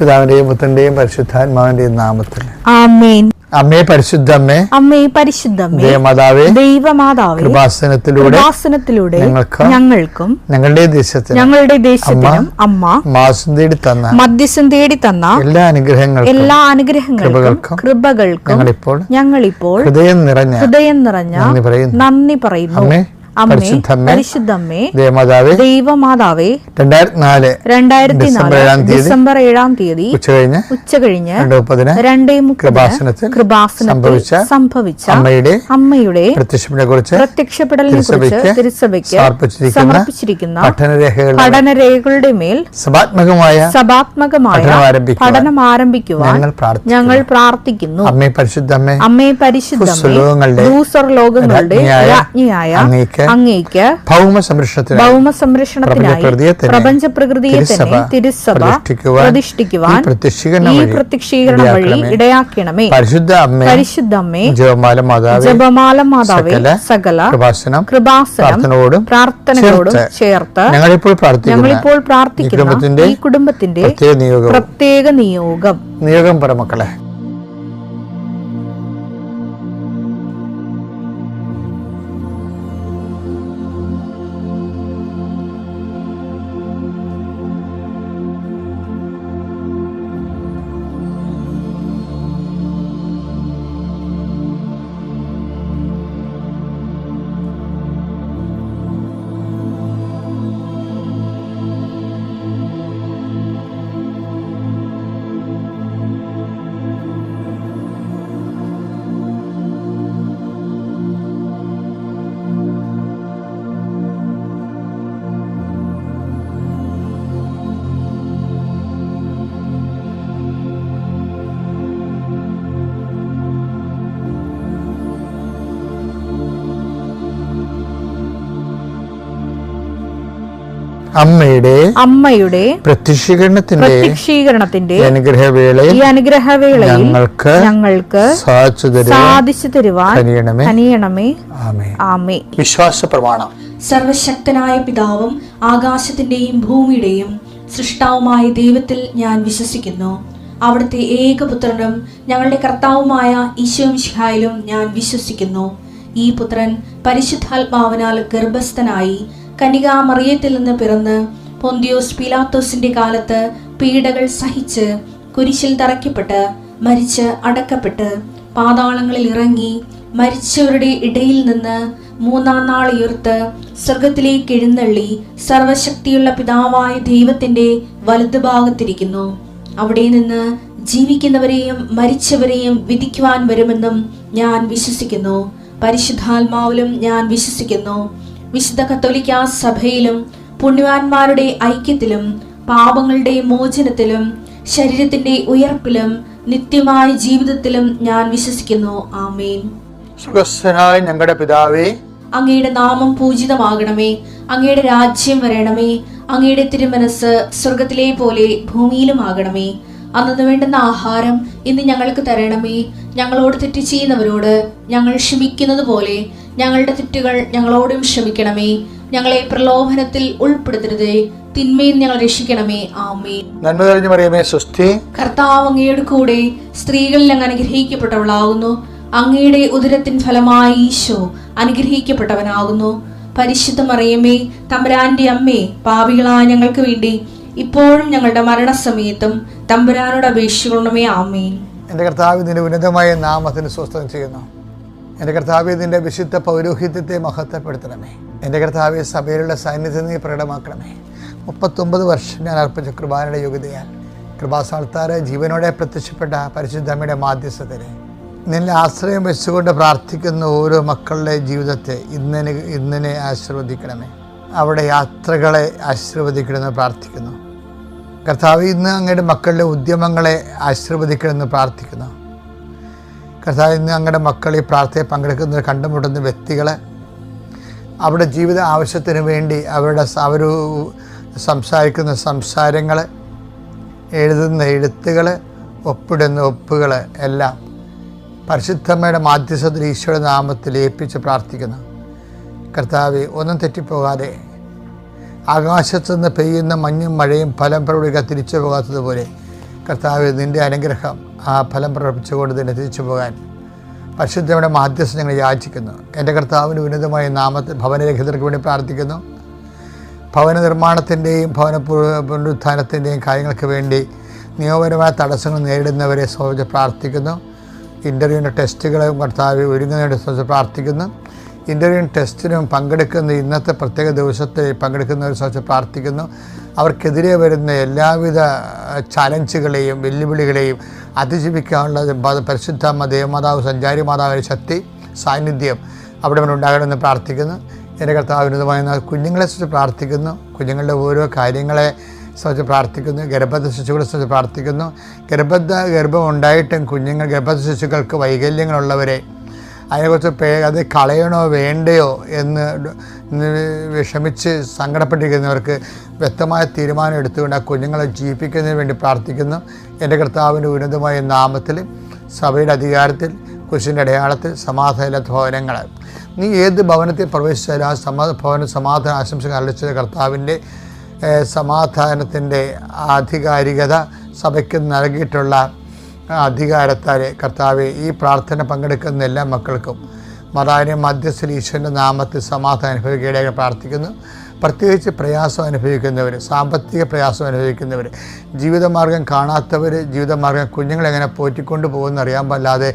പിതാവിന്റെയും പുത്രന്റെയും പരിശുദ്ധാത്മാവിന്റെയും നാമത്തിൽ ആമേൻ. അമ്മേ പരിശുദ്ധമ്മേ, അമ്മേ പരിശുദ്ധമ്മേ, ദേവമാതാവേ, ദൈവമാതാവേ, കൃപാസനത്തിലൂടെ ഞങ്ങൾക്കും ഞങ്ങളുടെ ദേശത്തിനും അമ്മ മധ്യസ്ഥം തേടി തന്ന എല്ലാ അനുഗ്രഹങ്ങൾക്കും കൃപകൾക്കും ഞങ്ങളിപ്പോൾ ഹൃദയം നിറഞ്ഞ നന്ദി പറയുന്നു. പരിശുദ്ധമ്മേ, ദൈവമാതാവേ, 2004 ഡിസംബർ 7 തീയതി ഉച്ചകഴിഞ്ഞ് 2:30 കൃപാസനത്തിൽ സംഭവിച്ച അമ്മയുടെ പ്രത്യക്ഷപ്പെടലിനെ കുറിച്ച് തിരുസഭയ്ക്ക് സമർപ്പിച്ചിരിക്കുന്ന പഠനരേഖകളുടെ മേൽ സഭാത്മകമായ പഠനം ആരംഭിക്കുവാൻ ഞങ്ങൾ പ്രാർത്ഥിക്കുന്നു. അമ്മേ പരിശുദ്ധമ്മേ, ഭൂസ്വർലോകങ്ങളുടെ രാജ്ഞിയായ അങ്ങേക്ക് ഭൗമസംരക്ഷണത്തിനായി പ്രപഞ്ച പ്രകൃതിയെ തന്നെ തിരുസഭ പ്രതിഷ്ഠിക്കുവാൻ ഈ പ്രത്യക്ഷീകരണം വഴി ഇടയാക്കണമേ. പരിശുദ്ധമ്മേ, ജപമാല മാതാവേ, സകല കൃപാസനം പ്രാർത്ഥനയോടും ചേർത്ത് ഞങ്ങളിപ്പോൾ പ്രാർത്ഥിക്കുന്ന ഈ കുടുംബത്തിന്റെ പ്രത്യേക നിയോഗം പറമക്കളെ. അമ്മയുടെ പ്രത്യക്ഷീകരണത്തിന്റെ ഈ അനുഗ്രഹവേളയിൽ ഞങ്ങൾക്ക് സാധിച്ചു തരുവാൻ കനിയണമേ. ആമേൻ. വിശ്വാസ പ്രമാണം. സർവശക്തനായ പിതാവും ആകാശത്തിന്റെയും ഭൂമിയുടെയും സൃഷ്ടാവുമായ ദൈവത്തിൽ ഞാൻ വിശ്വസിക്കുന്നു. അവിടുത്തെ ഏകപുത്രനും ഞങ്ങളുടെ കർത്താവുമായ ഈശോമിശിഹായിലും ഞാൻ വിശ്വസിക്കുന്നു. ഈ പുത്രൻ പരിശുദ്ധാത്മാവിനാൽ ഗർഭസ്ഥനായി കന്യകാമറിയത്തിൽ നിന്ന് പിറന്ന് പൊന്തിയോസ് പീലാത്തോസിന്റെ കാലത്ത് പീഡകൾ സഹിച്ച് കുരിശിൽ തറയ്ക്കപ്പെട്ട് മരിച്ച് അടക്കപ്പെട്ട് പാതാളങ്ങളിൽ ഇറങ്ങി മരിച്ചവരുടെ ഇടയിൽ നിന്ന് 3-ാം നാൾ ഉയർത്ത് സ്വർഗത്തിലേക്ക് എഴുന്നള്ളി സർവശക്തിയുള്ള പിതാവായ ദൈവത്തിന്റെ വലതുഭാഗത്തിരിക്കുന്നു. അവിടെ നിന്ന് ജീവിക്കുന്നവരെയും മരിച്ചവരെയും വിധിക്കുവാൻ വരുമെന്നും ഞാൻ വിശ്വസിക്കുന്നു. പരിശുദ്ധാത്മാവിലും ഞാൻ വിശ്വസിക്കുന്നു. വിശുദ്ധ കത്തോലിക്കാ സഭയിലും പുണ്യവാന്മാരുടെ ഐക്യത്തിലും പാപങ്ങളുടെ മോചനത്തിലും ശരീരത്തിന്റെ ഉയർപ്പിലും നിത്യമായ ജീവിതത്തിലും ഞാൻ വിശ്വസിക്കുന്നു. ആമേൻ. സ്വർഗ്ഗസ്ഥനായ ഞങ്ങളുടെ പിതാവേ, അങ്ങയുടെ നാമം പൂജിതമാകണമേ. അങ്ങയുടെ രാജ്യം വരണമേ. അങ്ങയുടെ തിരുമനസ് സ്വർഗത്തിലെ പോലെ ഭൂമിയിലും ആകണമേ. അന്നു വേണ്ടുന്ന ആഹാരം ഇന്ന് ഞങ്ങൾക്ക് തരണമേ. ഞങ്ങളോട് തെറ്റ് ചെയ്യുന്നവരോട് ഞങ്ങൾ ക്ഷമിക്കുന്നത് പോലെ ഞങ്ങളുടെ തെറ്റുകൾ ഞങ്ങളോടും ക്ഷമിക്കണമേ. ഞങ്ങളെ പ്രലോഭനത്തിൽ ഉൾപ്പെടുത്തരുതേ, തിന്മയിൽ ഞങ്ങൾ രക്ഷിക്കണമേ. ആമേൻ. നന്മ നിറഞ്ഞ മറിയമേ, സ്വസ്തി. കർത്താവ് അങ്ങയുടെ കൂടെ സ്ത്രീകളിൽ അങ്ങ് അനുഗ്രഹിക്കപ്പെട്ടവളാകുന്നു. അങ്ങയുടെ ഉദരത്തിൻ ഫലമായി ഈശോ അനുഗ്രഹിക്കപ്പെട്ടവനാകുന്നു. പരിശുദ്ധ മറിയമേ, തമ്പുരാന്റെ അമ്മേ, പാപികളായ ഞങ്ങൾക്ക് വേണ്ടി ഇപ്പോഴും ഞങ്ങളുടെ മരണസമയത്തും തമ്പുരാനോട് അപേക്ഷിക്കണമേ. ആമേൻ. എൻ്റെ കർത്താവ് ഇതിൻ്റെ ഉന്നതമായ നാമത്തിന് സ്വസ്ഥം ചെയ്യുന്നു. എൻ്റെ കർത്താവ് ഇതിൻ്റെ വിശുദ്ധ പൗരോഹിത്യത്തെ മഹത്വപ്പെടുത്തണമേ. എൻ്റെ കർത്താവ് സഭയിലുള്ള സാന്നിധ്യം നീ പ്രകടമാക്കണമേ. 39 വർഷം ഞാൻ അർപ്പിച്ച കൃപാനയുടെ യോഗ്യതയാൽ കൃപാസ്ഥാനത്താറ് ജീവനോടെ പ്രത്യക്ഷപ്പെട്ട പരിശുദ്ധമ്മയുടെ മാധ്യസ്ഥതരെ നിന്നെ ആശ്രയം വെച്ചുകൊണ്ട് പ്രാർത്ഥിക്കുന്ന ഓരോ മക്കളുടെ ജീവിതത്തെ ഇന്നിനെ ആശീർവദിക്കണമേ. അവിടെ യാത്രകളെ ആശീർവദിക്കണമെന്ന് പ്രാർത്ഥിക്കുന്നു. കർത്താവ് ഇന്ന് അങ്ങയുടെ മക്കളുടെ ഉദ്യമങ്ങളെ ആശീർവദിക്കണമെന്ന് പ്രാർത്ഥിക്കുന്നു. കർത്താവ് ഇന്ന് അങ്ങയുടെ മക്കൾ ഈ പ്രാർത്ഥനയിൽ പങ്കെടുക്കുന്നത് കണ്ടുമുട്ടുന്ന വ്യക്തികൾ അവരുടെ ജീവിത ആവശ്യത്തിന് വേണ്ടി അവർ സംസാരിക്കുന്ന സംസാരങ്ങൾ, എഴുതുന്ന എഴുത്തുകൾ, ഒപ്പിടുന്ന ഒപ്പുകൾ എല്ലാം പരിശുദ്ധമ്മയുടെ മാധ്യസ്ഥത്തിൽ ഈശോയുടെ നാമത്തിൽ ഏൽപ്പിച്ച് പ്രാർത്ഥിക്കുന്നു. കർത്താവെ, ഒന്നും തെറ്റിപ്പോകാതെ ആകാശത്തുനിന്ന് പെയ്യുന്ന മഞ്ഞും മഴയും ഫലം പ്രവൃത്തികൾ തിരിച്ചു പോകാത്തതുപോലെ കർത്താവ് നിൻ്റെ അനുഗ്രഹം ആ ഫലം പ്രകടിപ്പിച്ചുകൊണ്ട് തന്നെ തിരിച്ചു പോകാൻ പരിശുദ്ധയുടെ മാധ്യസ്ഥം ഞങ്ങൾ യാചിക്കുന്നു. എൻ്റെ കർത്താവിൻ്റെ ഉന്നതമായ നാമത്തിൽ ഭവനരഹിതർക്ക് വേണ്ടി പ്രാർത്ഥിക്കുന്നു. ഭവന നിർമ്മാണത്തിൻ്റെയും ഭവന പുനരുത്ഥാനത്തിൻ്റെയും കാര്യങ്ങൾക്ക് വേണ്ടി നിയമപരമായ തടസ്സങ്ങൾ നേരിടുന്നവരെ സംബന്ധിച്ച് പ്രാർത്ഥിക്കുന്നു. ഇൻ്റർവ്യൂവിൻ്റെ ടെസ്റ്റുകളും കർത്താവ് ഒരുങ്ങുന്നതിനെ സംബന്ധിച്ച് പ്രാർത്ഥിക്കുന്നു. ഇൻ്റർവ്യൂ ടെസ്റ്റിനും പങ്കെടുക്കുന്ന ഇന്നത്തെ പ്രത്യേക ദിവസത്തെ പങ്കെടുക്കുന്നവരെ സംബന്ധിച്ച് പ്രാർത്ഥിക്കുന്നു. അവർക്കെതിരെ വരുന്ന എല്ലാവിധ ചലഞ്ചുകളെയും വെല്ലുവിളികളെയും അതിജീവിക്കാനുള്ള പരിശുദ്ധ ദേവമാതാവ് സഞ്ചാരി മാതാവിൻ്റെ ശക്തി സാന്നിധ്യം അവിടെ ഉണ്ടാകണമെന്ന് പ്രാർത്ഥിക്കുന്നു. എൻ്റെ കർത്താവിനുതമായ കുഞ്ഞുങ്ങളെ സംബന്ധിച്ച് പ്രാർത്ഥിക്കുന്നു. കുഞ്ഞുങ്ങളുടെ ഓരോ കാര്യങ്ങളെ സംബന്ധിച്ച് പ്രാർത്ഥിക്കുന്നു. ഗർഭസ്ഥ ശിശുക്കളെ സംബന്ധിച്ച് പ്രാർത്ഥിക്കുന്നു. ഗർഭം ഉണ്ടായിട്ടും ഗർഭസ്ഥ ശിശുക്കൾക്ക് വൈകല്യങ്ങളുള്ളവരെ അതിനെക്കുറിച്ച് അത് കളയണോ വേണ്ടയോ എന്ന് വിഷമിച്ച് സങ്കടപ്പെട്ടിരിക്കുന്നവർക്ക് വ്യക്തമായ തീരുമാനം എടുത്തുകൊണ്ട് ആ കുഞ്ഞുങ്ങളെ ജീവിപ്പിക്കുന്നതിന് വേണ്ടി പ്രാർത്ഥിക്കുന്നു. എൻ്റെ കർത്താവിൻ്റെ ഉന്നതമായ നാമത്തിൽ സഭയുടെ അധികാരത്തിൽ കുരിശിൻ്റെ അടയാളത്തിൽ സമാധാന ഭവനങ്ങൾ നീ ഏത് ഭവനത്തിൽ പ്രവേശിച്ചാലും ആ ഭവന സമാധാന ആശംസകൾ അറിയിച്ച കർത്താവിൻ്റെ സമാധാനത്തിൻ്റെ ആധികാരികത സഭയ്ക്ക് നൽകിയിട്ടുള്ള അധികാരത്താൽ കർത്താവെ ഈ പ്രാർത്ഥന പങ്കെടുക്കുന്ന എല്ലാ മക്കൾക്കും മതാവിനെ മധ്യസ്ഥ ഈശ്വരൻ്റെ നാമത്തിൽ സമാധാനം അനുഭവിക്കുകയായി പ്രാർത്ഥിക്കുന്നു. പ്രത്യേകിച്ച് പ്രയാസം അനുഭവിക്കുന്നവർ, സാമ്പത്തിക പ്രയാസം അനുഭവിക്കുന്നവർ, ജീവിതമാർഗം കാണാത്തവർ, ജീവിതമാർഗം കുഞ്ഞുങ്ങളെങ്ങനെ പോറ്റിക്കൊണ്ട് പോകുമെന്ന് അറിയാൻ പാടില്ലാതെ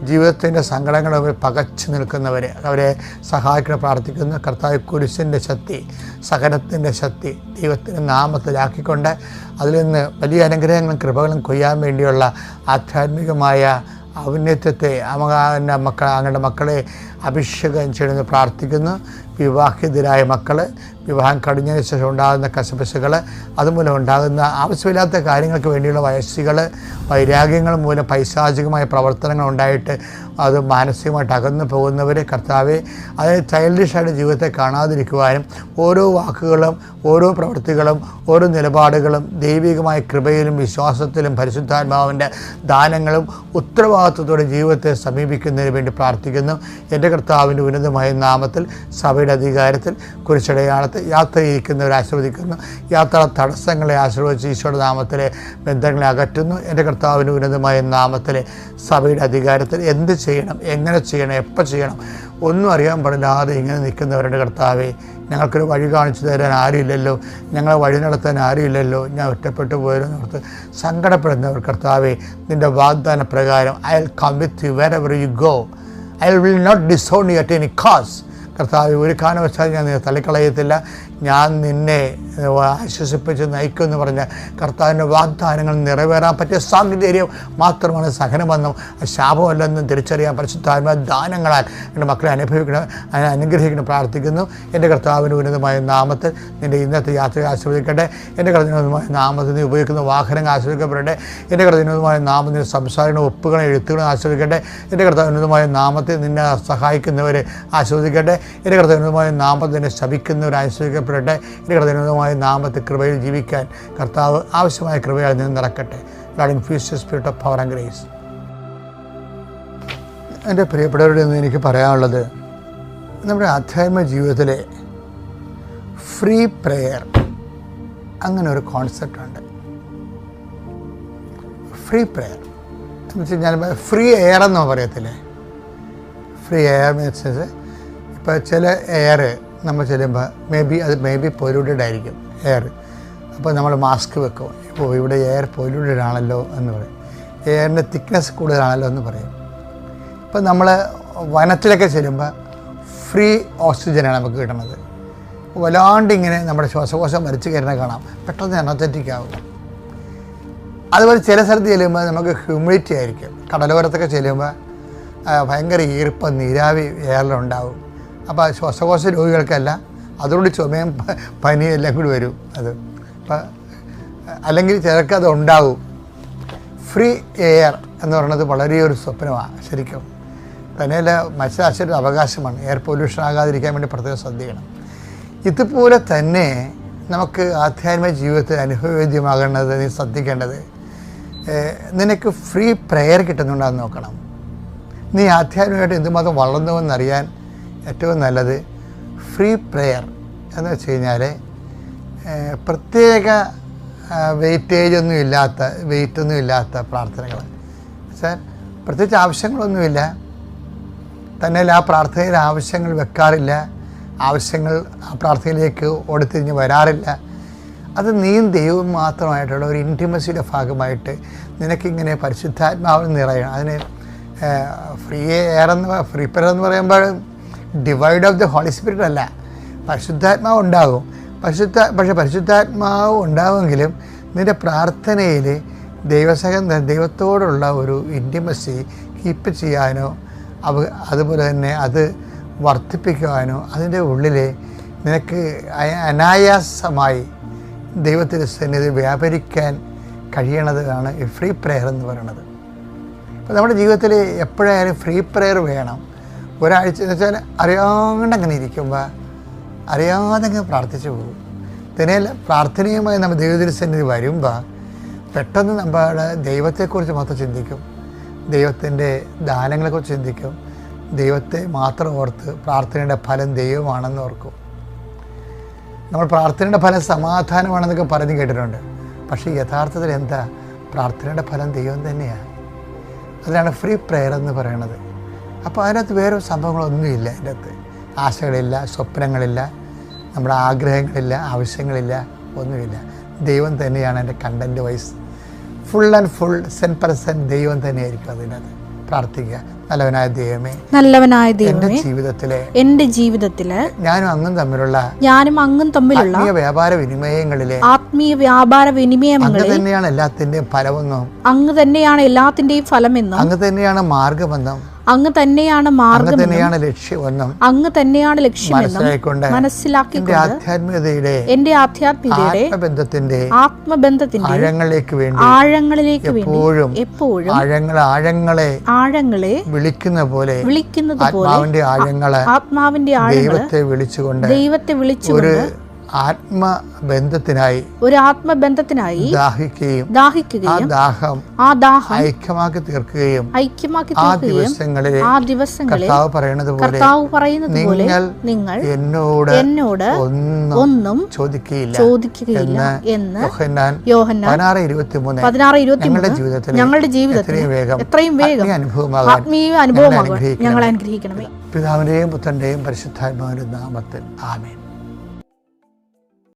ജീവിതത്തിൻ്റെ സങ്കടങ്ങൾ പകച്ചു നിൽക്കുന്നവർ അവരെ സഹായിക്കണം പ്രാർത്ഥിക്കുന്നു. കർത്താവ് കുരിശിൻ്റെ ശക്തി, സഹനത്തിൻ്റെ ശക്തി ദൈവത്തിൻ്റെ നാമത്തിലാക്കിക്കൊണ്ട് അതിൽ നിന്ന് വലിയ അനുഗ്രഹങ്ങളും കൃപകളും കൊയ്യാൻ വേണ്ടിയുള്ള ആധ്യാത്മികമായ ഔന്നത്യത്തെ അങ്ങയുടെ മക്കളെ അഭിഷേകം ചെയ്യണമെന്ന് പ്രാർത്ഥിക്കുന്നു. വിവാഹിതരായ മക്കൾ, വിവാഹം കഴിഞ്ഞതിന് ശേഷം ഉണ്ടാകുന്ന കശപിശകൾ, അതുമൂലം ഉണ്ടാകുന്ന ആവശ്യമില്ലാത്ത കാര്യങ്ങൾക്ക് വേണ്ടിയുള്ള വയസ്സുകൾ, വൈരാഗ്യങ്ങൾ മൂലം പൈശാചികമായ പ്രവർത്തനങ്ങൾ ഉണ്ടായിട്ട് അത് മാനസികമായിട്ട് അകന്നു പോകുന്നവർ കർത്താവെ അതിന് ചൈൽഡിഷായിട്ട് ജീവിതത്തെ കാണാതിരിക്കുവാനും ഓരോ വാക്കുകളും ഓരോ പ്രവൃത്തികളും ഓരോ നിലപാടുകളും ദൈവികമായ കൃപയിലും വിശ്വാസത്തിലും പരിശുദ്ധാത്മാവിൻ്റെ ദാനങ്ങളും ഉത്തരവാദിത്വത്തോടെ ജീവിതത്തെ സമീപിക്കുന്നതിന് വേണ്ടി പ്രാർത്ഥിക്കുന്നു. എൻ്റെ കർത്താവിൻ്റെ ഉന്നതമായ നാമത്തിൽ സഭയുടെ അധികാരത്തിൽ കുരിശടയാളത്തിൽ യാത്രയിരിക്കുന്നവരെ ആശീർവദിക്കുന്നു. യാത്രാ തടസ്സങ്ങളെ ആശീർവദിച്ച് ഈശോയുടെ നാമത്തിലെ ബന്ധങ്ങളെ അകറ്റുന്നു. എൻ്റെ കർത്താവിൻ്റെ ഉന്നതമായ നാമത്തിലെ സഭയുടെ അധികാരത്തിൽ എന്ത് ചെയ്യണം, എങ്ങനെ ചെയ്യണം, എപ്പോൾ ചെയ്യണം ഒന്നും അറിയാൻ പാടില്ലാതെ ഇങ്ങനെ നിൽക്കുന്നവരുടെ കർത്താവെ ഞങ്ങൾക്കൊരു വഴി കാണിച്ചു തരാൻ ആരുമില്ലല്ലോ, ഞങ്ങളെ വഴി നടത്താൻ ആരുമില്ലല്ലോ, ഞാൻ ഒറ്റപ്പെട്ടു പോയതെന്ന് ഓർത്ത് സങ്കടപ്പെടുന്നവർ കർത്താവെ നിൻ്റെ വാഗ്ദാന പ്രകാരം I will come with you wherever you go, I will not disown you at any cost. കർത്താവ് ഒരു കാരണവശാലും ഞാൻ നിന്നെ തള്ളിക്കളയത്തില്ല, ഞാൻ നിന്നെ ആശ്വസിപ്പിച്ച് നയിക്കുമെന്ന് പറഞ്ഞ കർത്താവിൻ്റെ വാഗ്ദാനങ്ങൾ നിറവേറാൻ പറ്റിയ സാഹചര്യം മാത്രമാണ് സഹനമെന്നും ശാപമല്ലെന്നും തിരിച്ചറിയാൻ പരിശുദ്ധാത്മാ ദാനങ്ങളാൽ എൻ്റെ മക്കളെ അനുഗ്രഹിക്കണം പ്രാർത്ഥിക്കുന്നു. എൻ്റെ കർത്താവിൻ്റെ ഉന്നതമായ നാമത്തിൽ നിൻ്റെ ഇന്നത്തെ യാത്ര ആസ്വദിക്കട്ടെ. എൻ്റെ കർത്താവിനുമായ നാമത്തിൽ നീ ഉപയോഗിക്കുന്ന വാഹനങ്ങൾ ആസ്വദിക്കപ്പെടട്ടെ. എൻ്റെ കർത്താവിനുമായ നാമത്തിൽ സംസാരിക്കുന്ന ഒപ്പുകളും എഴുത്തുകളും ആസ്വദിക്കട്ടെ. എൻ്റെ കർത്താവിനുമായ നാമത്തിൽ നിന്നെ സഹായിക്കുന്നവരെ ആസ്വദിക്കട്ടെ. എൻ്റെ കർത്താവിനുമായ നാമത്തിൽ നിന്നെ ശപിക്കുന്നവർ ആസ്വദിക്കപ്പെടട്ടെ. എൻ്റെ കർത്താവിനുമായ നാമത്തിൽ കൃപയിൽ ജീവിക്കാൻ കർത്താവ് ആവശ്യമായ കൃപയാൽ നിന്ന് നിറക്കട്ടെ. God infuse the spirit of power and grace. എൻ്റെ പ്രിയപ്പെട്ടവരുടെ നിന്ന് എനിക്ക് പറയാനുള്ളത്, നമ്മുടെ ആധ്യാത്മിക ജീവിതത്തിലെ ഫ്രീ പ്രെയർ അങ്ങനെ ഒരു കോൺസെപ്റ്റുണ്ട്. ഫ്രീ പ്രെയർ എന്ന് വെച്ചാൽ ഞാൻ ഫ്രീ എയർ എന്നോ പറയത്തില്ലേ. ഫ്രീ എയർ മീൻസ് ഇപ്പോൾ ചില എയർ നമ്മൾ ചെല്ലുമ്പോൾ മേ ബി പൊല്യൂട്ടഡ് ആയിരിക്കും എയർ. അപ്പോൾ നമ്മൾ മാസ്ക് വെക്കും, ഇപ്പോൾ ഇവിടെ എയർ പൊല്യൂട്ടഡ് ആണല്ലോ എന്ന് പറയും, എയറിൻ്റെ തിക്നെസ് കൂടുതലാണല്ലോ എന്ന് പറയും. ഇപ്പോൾ നമ്മൾ വനത്തിലൊക്കെ ചെല്ലുമ്പോൾ ഫ്രീ ഓക്സിജനാണ് നമുക്ക് കിട്ടുന്നത്. വല്ലാണ്ടിങ്ങനെ നമ്മുടെ ശ്വാസകോശം വലിച്ചു കയറുന്നത് കാണാം, പെട്ടെന്ന് എനർജറ്റിക് ആകും. അതുപോലെ ചില സ്ഥലത്ത് ചെല്ലുമ്പോൾ നമുക്ക് ഹ്യൂമിഡിറ്റി ആയിരിക്കും. കടലോരത്തൊക്കെ ചെല്ലുമ്പോൾ ഭയങ്കര ഈർപ്പം നീരാവി എയറിലുണ്ടാവും. അപ്പോൾ ശ്വാസകോശ രോഗികൾക്കല്ല, അതുകൊണ്ട് ചുമയും പനിയും എല്ലാം കൂടി വരും. അത് അപ്പം അല്ലെങ്കിൽ ചിലർക്ക് അത് ഉണ്ടാവും. ഫ്രീ എയർ എന്ന് പറയുന്നത് വളരെ ഒരു സ്വപ്നമാണ് ശരിക്കും. തന്നെയല്ല മനുഷ്യരാശിയുടെ അവകാശമാണ് എയർ പൊല്യൂഷൻ ആകാതിരിക്കാൻ വേണ്ടി പ്രത്യേകം ശ്രദ്ധിക്കണം. ഇതുപോലെ തന്നെ നമുക്ക് ആധ്യാത്മിക ജീവിതത്തിൽ അനുഭവവേദ്യമാകേണ്ടത് നീ ശ്രദ്ധിക്കേണ്ടത്, നിനക്ക് ഫ്രീ പ്രെയർ കിട്ടുന്നുണ്ടെന്ന് നോക്കണം. നീ ആധ്യാത്മികമായിട്ട് എന്തുമാത്രം വളർന്നുവെന്നറിയാൻ ഏറ്റവും നല്ലത് ഫ്രീ പ്രെയർ എന്ന് വെച്ച് കഴിഞ്ഞാൽ പ്രത്യേക വെയിറ്റൊന്നും ഇല്ലാത്ത പ്രാർത്ഥനകൾ. വെച്ചാൽ പ്രത്യേകിച്ച് ആവശ്യങ്ങളൊന്നുമില്ല, തന്നെ ആ പ്രാർത്ഥനയിൽ ആവശ്യങ്ങൾ വെക്കാറില്ല, ആവശ്യങ്ങൾ ആ പ്രാർത്ഥനയിലേക്ക് ഓടിത്തിരിഞ്ഞ് വരാറില്ല. അത് നീയും ദൈവവും മാത്രമായിട്ടുള്ള ഒരു ഇൻറ്റിമസിയുടെ ഭാഗമായിട്ട് നിനക്കിങ്ങനെ പരിശുദ്ധാത്മാവിൽ നിറയണം. അതിന് ഫ്രീ പ്രയർ എന്ന് പറയുമ്പോൾ divide of the holy spirit അല്ല, പരിശുദ്ധാത്മാവ് ഉണ്ടാകും. പക്ഷേ പരിശുദ്ധാത്മാവ് ഉണ്ടാവുമെങ്കിലും നിൻ്റെ പ്രാർത്ഥനയിൽ ദൈവത്തോടുള്ള ഒരു ഇൻറ്റിമസി കീപ്പ് ചെയ്യാനോ അതുപോലെ തന്നെ അത് വർദ്ധിപ്പിക്കുവാനോ അതിൻ്റെ ഉള്ളിൽ നിനക്ക് അനായാസമായി ദൈവത്തിൻ്റെ സന്നിധി വ്യാപരിക്കാൻ കഴിയണതാണ് ഈ ഫ്രീ പ്രെയർ എന്ന് പറയുന്നത്. അപ്പോൾ നമ്മുടെ ജീവിതത്തിൽ എപ്പോഴായാലും ഫ്രീ പ്രെയർ വേണം. ഒരാഴ്ച എന്ന് വെച്ചാൽ അറിയാണ്ടങ്ങനെ ഇരിക്കുമ്പോൾ അറിയാതെ പ്രാർത്ഥിച്ചു പോകും. തന്നെയല്ല, പ്രാർത്ഥനയുമായി നമ്മൾ ദൈവത്തിൻ്റെ സന്നിധി വരുമ്പോൾ പെട്ടെന്ന് നമ്മുടെ ദൈവത്തെക്കുറിച്ച് മാത്രം ചിന്തിക്കും, ദൈവത്തിൻ്റെ ദാനങ്ങളെക്കുറിച്ച് ചിന്തിക്കും, ദൈവത്തെ മാത്രം ഓർത്ത് പ്രാർത്ഥനയുടെ ഫലം ദൈവമാണെന്ന് ഓർക്കും. നമ്മൾ പ്രാർത്ഥനയുടെ ഫലം സമാധാനമാണെന്നൊക്കെ പറഞ്ഞു കേട്ടിട്ടുണ്ട്. പക്ഷേ യഥാർത്ഥത്തിൽ എന്താ? പ്രാർത്ഥനയുടെ ഫലം ദൈവം തന്നെയാണ്. അതിനാണ് ഫ്രീ പ്രെയർ എന്ന് പറയുന്നത്. അപ്പോൾ അതിനകത്ത് വേറെ സംഭവങ്ങളൊന്നുമില്ല. അതിൻ്റെ അകത്ത് ആശകളില്ല, സ്വപ്നങ്ങളില്ല, നമ്മുടെ ആഗ്രഹങ്ങളില്ല, ആവശ്യങ്ങളില്ല, ഒന്നുമില്ല. ദൈവം തന്നെയാണ് എൻ്റെ content wise. Full and full 100% ദൈവം തന്നെയായിരിക്കും അതിനകത്ത്. പ്രാർത്ഥിക്കുക. നല്ലവനായ ദൈവമേ, എൻ്റെ ജീവിതത്തിലെ ഞാനും അങ്ങും തമ്മിലുള്ള ആത്മീയ വ്യാപാര വിനിമയങ്ങളിലെ അങ്ങ് തന്നെയാണ് എല്ലാത്തിൻ്റെയും ഫലമെന്നും അങ്ങ് തന്നെയാണ് എല്ലാത്തിൻ്റെയും ഫലമെന്നും അങ്ങ് തന്നെയാണ് മാർഗമെന്നും അങ്ങ് തന്നെയാണ് മാർഗം, തന്നെയാണ് ലക്ഷ്യമെന്നും അങ്ങ് തന്നെയാണ് ലക്ഷ്യമെന്നും മനസ്സിലാക്കിക്കൊണ്ട് എന്റെ ആധ്യാത്മികതയുടെ ആത്മബന്ധത്തിന്റെ ആഴങ്ങളിലേക്ക് വേണ്ടി എപ്പോഴും ആഴങ്ങളെ വിളിക്കുന്നത് പോലെ ആത്മാവിന്റെ ആഴങ്ങളെ ദൈവത്തെ വിളിച്ചുകൊണ്ട് ഒരു ആത്മബന്ധത്തിനായി ദാഹിക്കുകയും ആ ദാഹം ഐക്യമാക്കി തീർക്കുകയും ആ ദിവസങ്ങളിൽ കർത്താവ് പറയുന്നത് പോലെ നിങ്ങൾ എന്നോട് ഒന്നും ചോദിക്കുകയില്ല എന്ന് യോഹന്നാൻ 16:23 ഞങ്ങളുടെ ജീവിതത്തിൽ എത്രയും വേഗം ആത്മീയ അനുഭവമാകാൻ ഞങ്ങളെ അനുഗ്രഹിക്കണമേ. പിതാവിന്റെയും പുത്രന്റെയും പരിശുദ്ധാത്മാവിന്റെ നാമത്തിൽ ആമേൻ.